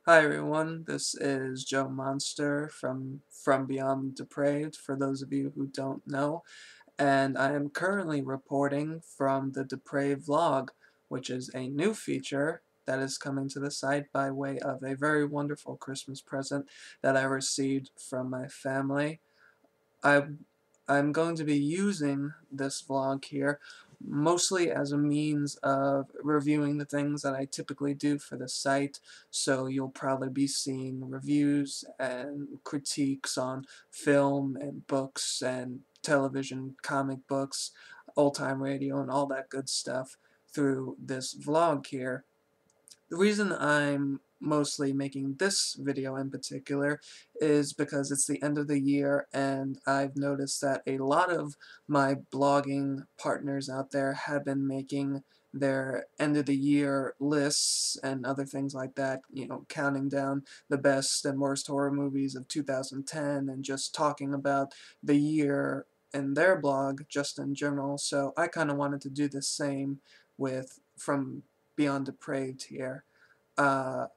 Hi everyone, this is Joe Monster from Beyond Depraved, for those of you who don't know, and I am currently reporting from the DepraVlog, which is a new feature that is coming to the site by way of a very wonderful Christmas present that I received from my family. I, I'm going to be using this vlog here mostly as a means of reviewing the things that I typically do for the site, so you'll probably be seeing reviews and critiques on film and books and television, comic books, old-time radio, and all that good stuff through this vlog here. The reason I'm mostly making this video in particular is because it's the end of the year, and I've noticed that a lot of my blogging partners out there have been making their end of the year lists and other things like that, counting down the best and worst horror movies of 2010 and just talking about the year in their blog just in general. So I kind of wanted to do the same with from Beyond Depraved here. Uh,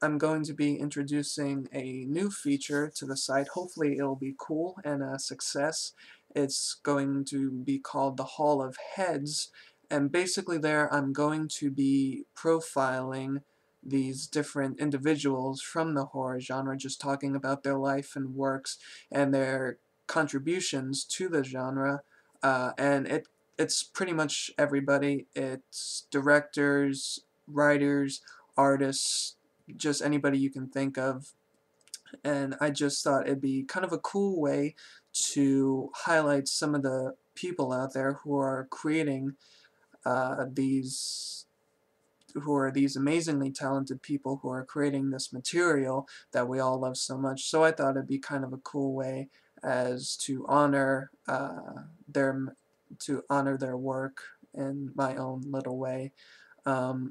I'm going to be introducing a new feature to the site. Hopefully it'll be cool and a success. It's going to be called the Hall of Heads, and basically there I'm going to be profiling these different individuals from the horror genre, just talking about their life and works and their contributions to the genre, and it's pretty much everybody. It's directors, writers, artists, just anybody you can think of, and I just thought it'd be kind of a cool way to highlight some of the people out there who are creating these amazingly talented people who are creating this material that we all love so much. So I thought it'd be kind of a cool way as to honor their work in my own little way.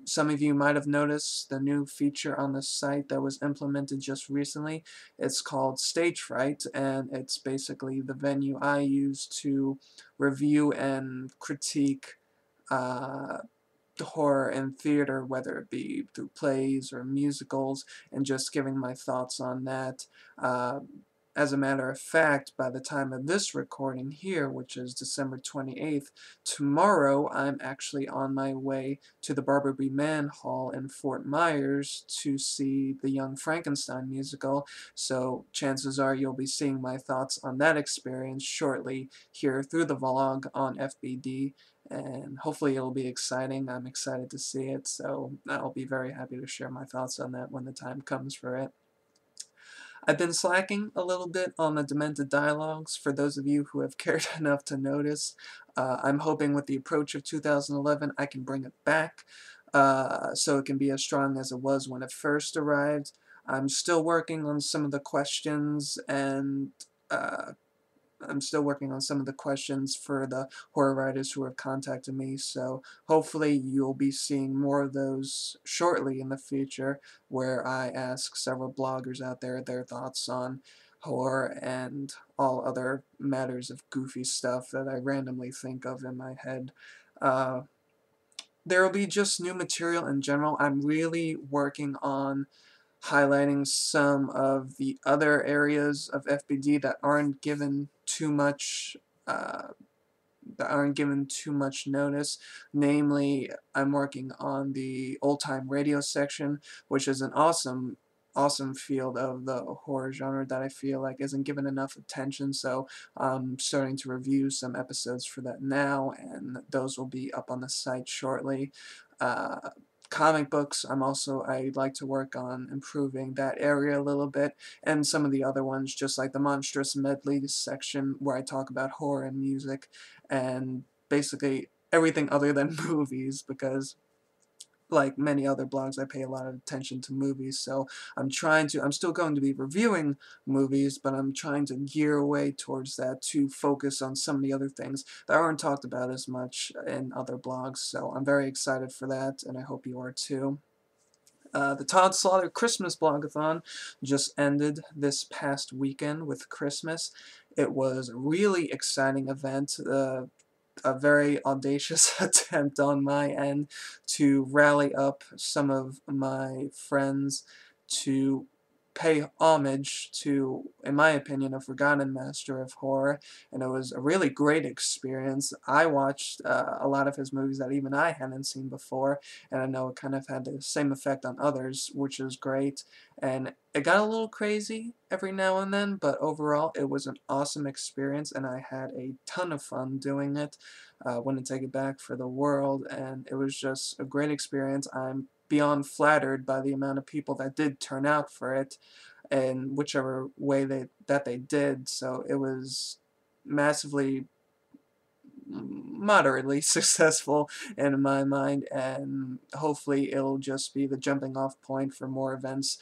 Some of you might have noticed the new feature on the site that was implemented just recently. It's called Stage Fright, and it's basically the venue I use to review and critique uh, horror in theater, whether it be through plays or musicals, and just giving my thoughts on that. Uh, as a matter of fact, by the time of this recording here, which is December 28th, tomorrow I'm actually on my way to the Barbara B. Mann Hall in Fort Myers to see the Young Frankenstein musical, so chances are you'll be seeing my thoughts on that experience shortly here through the vlog on FBD, and hopefully it'll be exciting. I'm excited to see it, so I'll be very happy to share my thoughts on that when the time comes for it. I've been slacking a little bit on the Demented Dialogues, for those of you who have cared enough to notice. I'm hoping with the approach of 2011 I can bring it back so it can be as strong as it was when it first arrived. I'm still working on some of the questions and I'm still working on some of the questions for the horror writers who have contacted me, so hopefully you'll be seeing more of those shortly in the future, where I ask several bloggers out there their thoughts on horror and all other matters of goofy stuff that I randomly think of in my head. Uh, there will be just new material in general. I'm really working on highlighting some of the other areas of FBD uh, that aren't given too much notice. Namely, I'm working on the old-time radio section, which is an awesome field of the horror genre that I feel like isn't given enough attention, so I'm starting to review some episodes for that now, and those will be up on the site shortly. Uh, Comic books, I'd like to work on improving that area a little bit, and some of the other ones, just like the Monstrous Medley section where I talk about horror and music, and basically everything other than movies, because like many other blogs, I pay a lot of attention to movies, so I'm still going to be reviewing movies, but I'm trying to gear away towards that to focus on some of the other things that aren't talked about as much in other blogs, so I'm very excited for that, and I hope you are too. The Tod Slaughter Christmas Blogathon just ended this past weekend with Christmas. It was a really exciting event. A very audacious attempt on my end to rally up some of my friends to pay homage to, in my opinion, a forgotten master of horror, and it was a really great experience. I watched a lot of his movies that even I hadn't seen before, and I know it kind of had the same effect on others, which was great. And it got a little crazy every now and then, but overall it was an awesome experience, and I had a ton of fun doing it. Wouldn't take it back for the world, and it was just a great experience. I'm beyond flattered by the amount of people that did turn out for it, in whichever way they did. So it was massively, moderately successful in my mind, and hopefully it'll just be the jumping off point for more events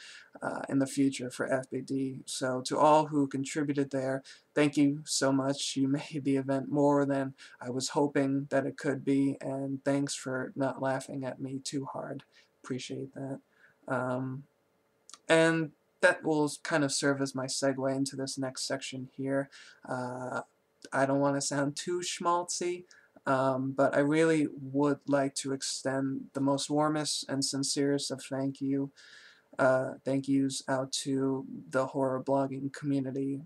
in the future for FBD. So to all who contributed there, thank you so much. You made the event more than I was hoping that it could be, and thanks for not laughing at me too hard. Appreciate that. And that will kind of serve as my segue into this next section here. Uh, I don't want to sound too schmaltzy, but I really would like to extend the most warmest and sincerest of thank yous out to the horror blogging community.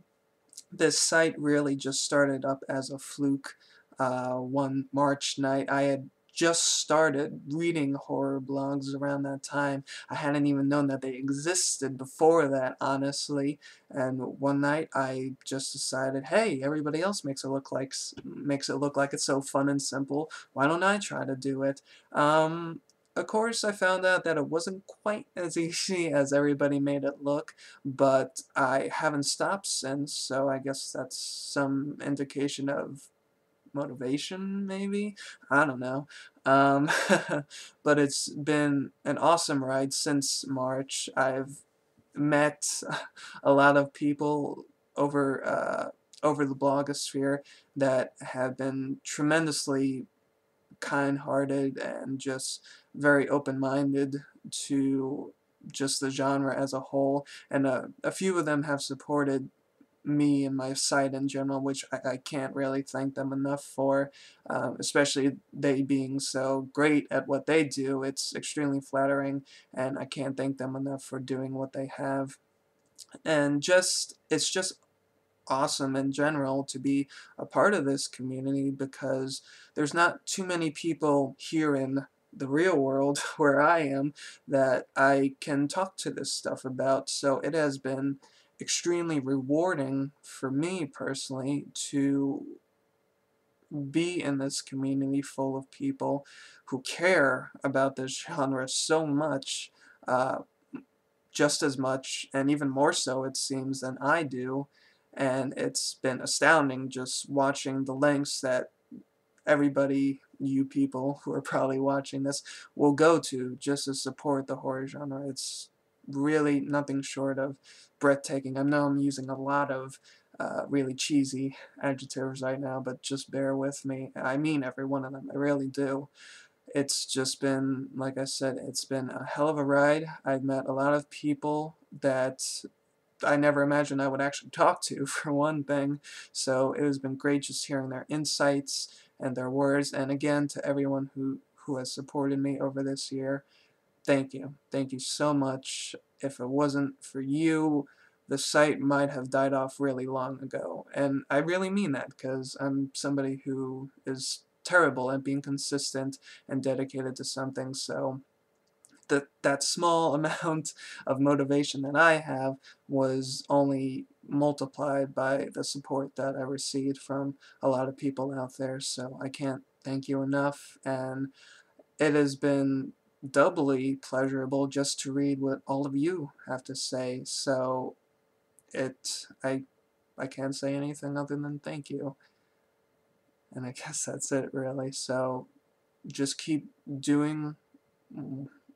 This site really just started up as a fluke. One March night, I had just started reading horror blogs around that time. I hadn't even known that they existed before that, honestly. And one night, I just decided, hey, everybody else makes it look like it's so fun and simple. Why don't I try to do it? Of course, I found out that it wasn't quite as easy as everybody made it look, but I haven't stopped since, so I guess that's some indication of motivation, maybe? I don't know. Um, but it's been an awesome ride since March. I've met a lot of people over the blogosphere that have been tremendously kind-hearted and just very open-minded to just the genre as a whole, and a few of them have supported me and my site in general, which I can't really thank them enough for, especially they being so great at what they do. It's extremely flattering, and I can't thank them enough for doing what they have. And it's just awesome in general to be a part of this community, because there's not too many people here in the real world where I am that I can talk to this stuff about. So it has been extremely rewarding for me personally to be in this community full of people who care about this genre so much, uh, just as much and even more so it seems than I do. And it's been astounding just watching the lengths that everybody, you people who are probably watching this, will go to just to support the horror genre. It's really nothing short of breathtaking. I know I'm using a lot of really cheesy adjectives right now, but just bear with me. I mean every one of them. I really do. It's just been, like I said, it's been a hell of a ride. I've met a lot of people that I never imagined I would actually talk to, for one thing. So it has been great just hearing their insights and their words. And again, to everyone who has supported me over this year, thank you. Thank you so much. If it wasn't for you, the site might have died off really long ago. And I really mean that, because I'm somebody who is terrible at being consistent and dedicated to something. So that small amount of motivation that I have was only multiplied by the support that I received from a lot of people out there. So I can't thank you enough, and it has been doubly pleasurable just to read what all of you have to say. So I can't say anything other than thank you, and I guess that's it really. So just keep doing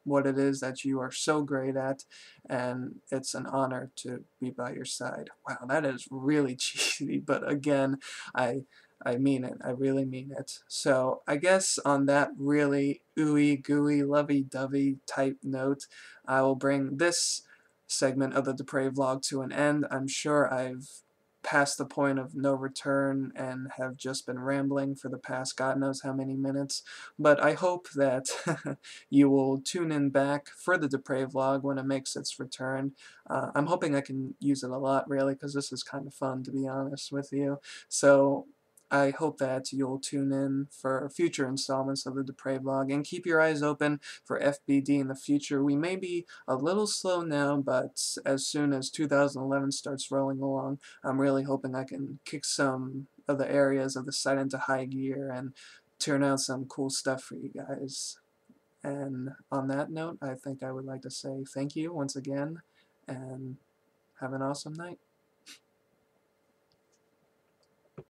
what it is that you are so great at, and it's an honor to be by your side. Wow, that is really cheesy, but again, I mean it. I really mean it. So I guess on that really ooey gooey lovey-dovey type note, I will bring this segment of the DepraVlog to an end. I'm sure I've past the point of no return and have just been rambling for the past God knows how many minutes, but I hope that you will tune in back for the DepraVlog when it makes its return. I'm hoping I can use it a lot, really, because this is kind of fun, to be honest with you. So I hope that you'll tune in for future installments of the DepraVlog, and keep your eyes open for FBD in the future. We may be a little slow now, but as soon as 2011 starts rolling along, I'm really hoping I can kick some of the areas of the site into high gear and turn out some cool stuff for you guys. And on that note, I think I would like to say thank you once again, and have an awesome night.